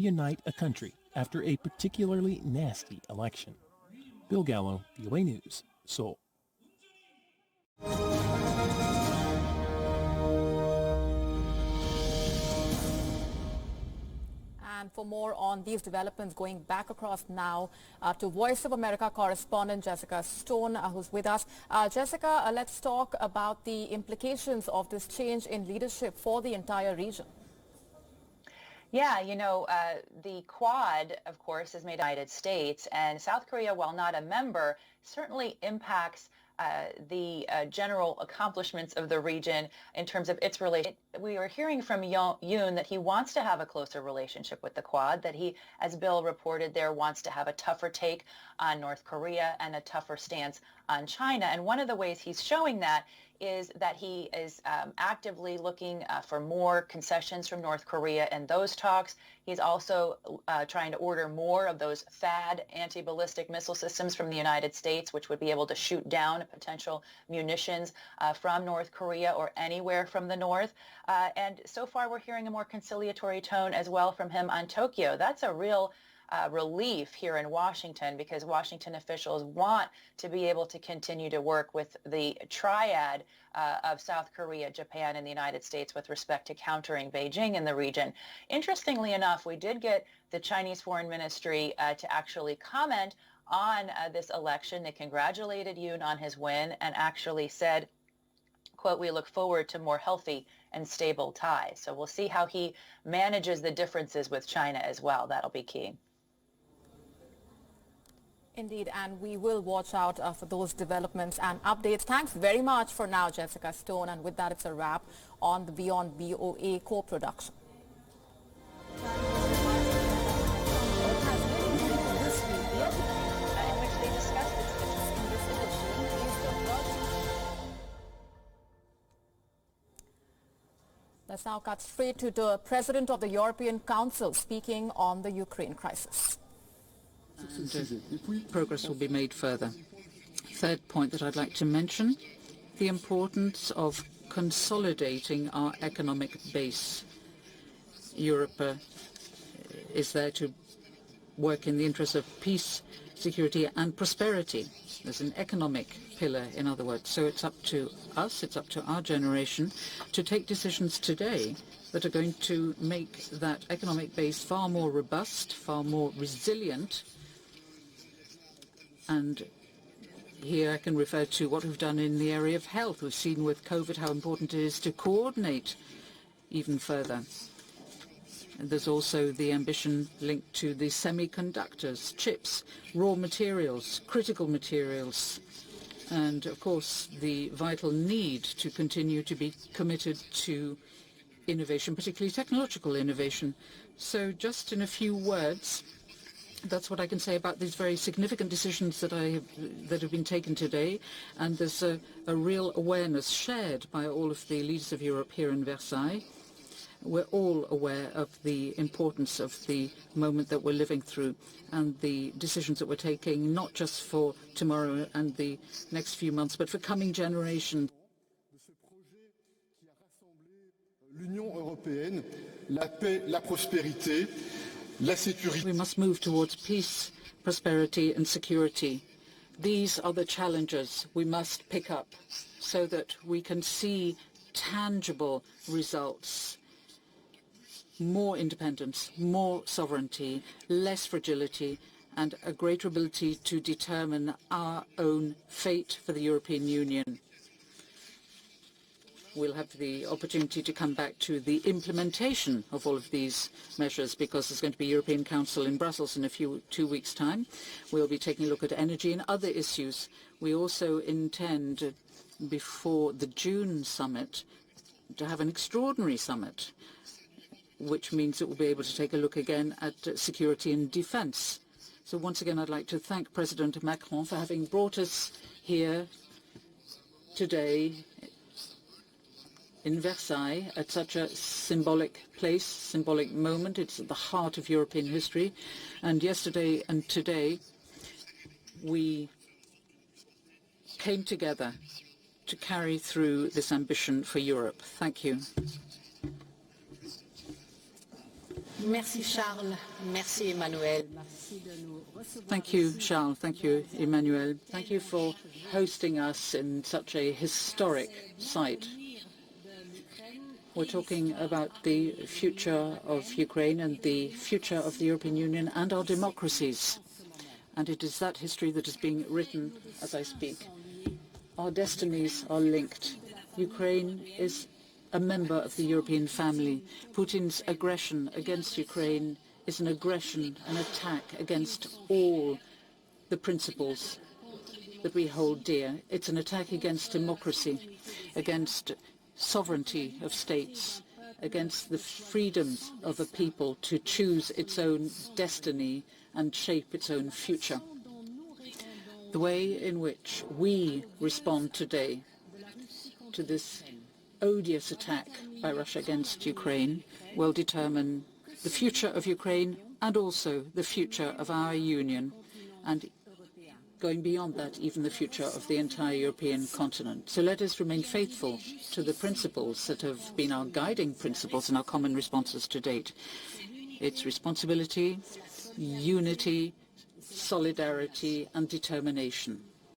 unite a country after a particularly nasty election. Bill Gallo, VOA News, Seoul. And for more on these developments, going back across now to Voice of America correspondent Jessica Stone, who's with us. Jessica, let's talk about the implications of this change in leadership for the entire region. Yeah, the Quad, of course, is made of the United States, and South Korea, while not a member, certainly impacts the general accomplishments of the region in terms of its relation. We are hearing from Yoon that he wants to have a closer relationship with the Quad, that he, as Bill reported there, wants to have a tougher take on North Korea and a tougher stance on China. And one of the ways he's showing that is that he is actively looking for more concessions from North Korea in those talks. He's also trying to order more of those THAAD anti-ballistic missile systems from the United States, which would be able to shoot down potential munitions from North Korea or anywhere from the north. And so far, we're hearing a more conciliatory tone as well from him on Tokyo. That's a real relief here in Washington, because Washington officials want to be able to continue to work with the triad of South Korea, Japan, and the United States with respect to countering Beijing in the region. Interestingly enough, we did get the Chinese Foreign Ministry to actually comment on this election. They congratulated Yoon on his win and actually said, quote, "We look forward to more healthy and stable ties." So we'll see how he manages the differences with China as well. That'll be key. Indeed, and we will watch out for those developments and updates. Thanks very much for now, Jessica Stone. And with that, it's a wrap on the Beyond BOA co-production. Let's now cut straight to the President of the European Council speaking on the Ukraine crisis. And progress will be made further. Third point that I'd like to mention, the importance of consolidating our economic base. Europe is there to work in the interest of peace, security and prosperity. There's an economic pillar, in other words. So it's up to us, it's up to our generation to take decisions today that are going to make that economic base far more robust, far more resilient. And here I can refer to what we've done in the area of health. We've seen with COVID how important it is to coordinate even further. And there's also the ambition linked to the semiconductors, chips, raw materials, critical materials, and of course the vital need to continue to be committed to innovation, particularly technological innovation. So just in a few words, that's what I can say about these very significant decisions that have been taken today. And there's a real awareness shared by all of the leaders of Europe here in Versailles. We're all aware of the importance of the moment that we're living through and the decisions that we're taking, not just for tomorrow and the next few months, but for coming generations. L'Union européenne, la paix, la prospérité, la sécurité. We must move towards peace, prosperity and security. These are the challenges we must pick up so that we can see tangible results. More independence, more sovereignty, less fragility, and a greater ability to determine our own fate for the European Union. We'll have the opportunity to come back to the implementation of all of these measures because there's going to be a European Council in Brussels in 2 weeks' time. We'll be taking a look at energy and other issues. We also intend, before the June summit, to have an extraordinary summit, which means that we'll be able to take a look again at security and defense. So once again, I'd like to thank President Macron for having brought us here today in Versailles at such a symbolic place, symbolic moment. It's at the heart of European history. And yesterday and today, we came together to carry through this ambition for Europe. Thank you. Merci Charles, merci Emmanuel. Thank you, Charles. Thank you, Emmanuel. Thank you for hosting us in such a historic site. We're talking about the future of Ukraine and the future of the European Union and our democracies. And it is that history that is being written as I speak. Our destinies are linked. Ukraine is a member of the European family. Putin's aggression against Ukraine is an aggression, an attack against all the principles that we hold dear. It's an attack against democracy, against sovereignty of states, against the freedoms of a people to choose its own destiny and shape its own future. The way in which we respond today to this odious attack by Russia against Ukraine will determine the future of Ukraine and also the future of our Union, and going beyond that, even the future of the entire European continent. So let us remain faithful to the principles that have been our guiding principles in our common responses to date. It's responsibility, unity, solidarity and determination.